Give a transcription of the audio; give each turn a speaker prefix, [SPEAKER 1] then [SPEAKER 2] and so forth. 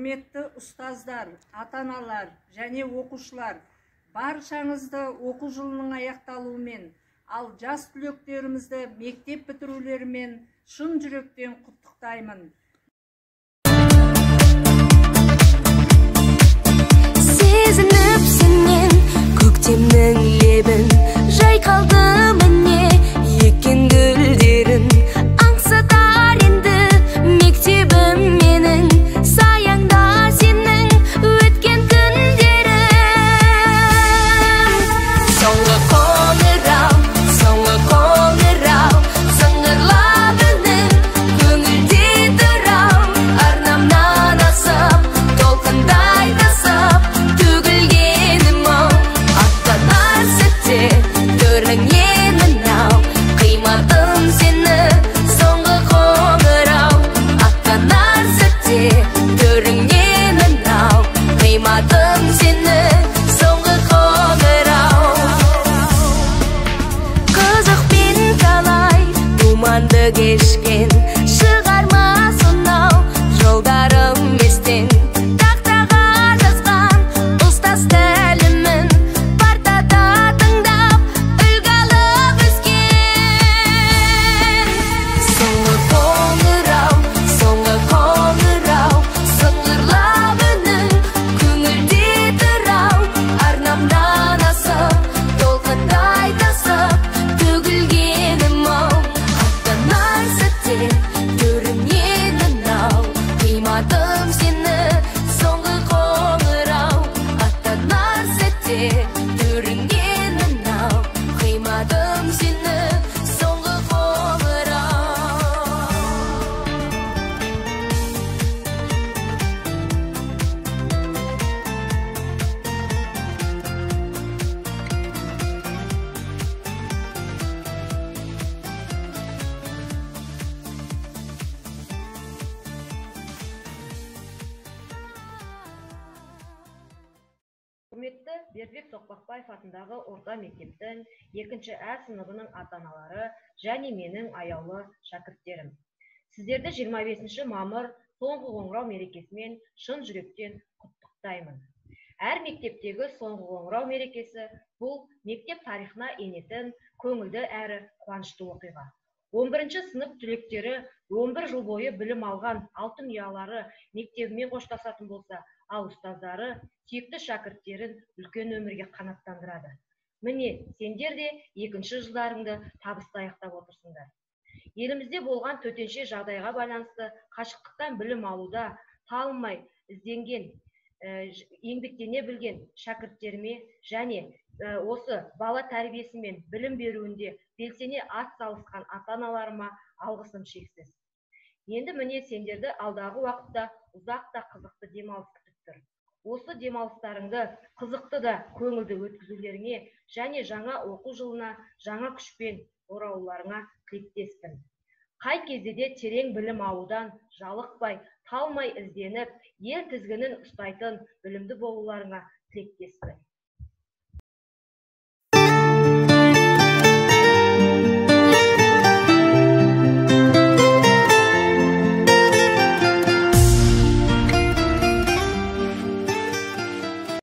[SPEAKER 1] Құрметті ұстаздар, ата-аналар және оқушылар, баршаңызды оқу жылының аяқталуымен, ал жас түлектерімізді мектеп бітірулерімен шын жүректен құттықтаймын.
[SPEAKER 2] Сезініп сенен көктемнің лебін, жайқалды міне еккен гүлдерін, аңсатар енді мектебім менің, саяңда сенің өткен күндерім. Соңғы қоңырау, сыңғырлап үнің, көңілде тұрау, арнамнан асып, толқындай тасып, төгілгенім-ау, аттанар сәтте көрінген мынау, қимадым сені, соңғы қоңырау, аттанар сәтте көрінген мынау, қимадым сені, соңғы қоңырау. Қызықпен талай думанды кешкен, шығарма сонау жолдарым естен, тақтаға жазған ұстаз тәлімін партада тыңдап үлгі алып өскен. Соңғы қоңырау, сыңғырлап үнің, көңілде тұрау, арнамнан асып, толқындай тасып, төгілгенім-ау, аттанар сәтте көрінген мынау, қимадым сені, соңғы қоңырау, аттанар сәтте көрінген мынау, қимадым сені, соңғы қоңырау.
[SPEAKER 3] Құрметті Бердібек Соқпақбаев атындағы орта мектептің 2-ші А сыныбының ата-аналары және менің аяулы шәкірттерім. Сіздерді 25 мамыр соңғы қоңырау мерекесімен шын жүректен құттықтаймын. Әр мектептегі соңғы қоңырау мерекесі бұл мектеп тарихына енетін көңілді әрі қуанышты оқиға. 11-ші сынып түлектері 11 жыл бойы білім алған алтын ұялары мектебімен қоштасатын болса, ал ұстаздары сүйікті шәкірттерін үлкен өмірге қанаттандырады. Міне, сендер де 2-ші жылдарыңды табысты аяқтап отырсыңдар. Елімізде болған төтенше жағдайға байланысты қашықтықтан білім алуда талмай ізденген, еңбектене білген шәкірттеріме және осы бала тәрбиесімен білім беруінде белсене ат салысқан ата-аналарыма алғысым шексіз. Енді міне сендерді алдағы уақытта ұзақ та қызықты демалыс күтіп тұр. Осы демалыстарыңды қызықты да көңілді өткізулеріңе және жаңа оқу жылына жаңа күшпен оралуларыңа тілектеспін. Қай кезде де терең білім алудан жалықпай, талмай ізденіп, ел тізгінін ұстайтын білімді болуларыңа тілектеспін.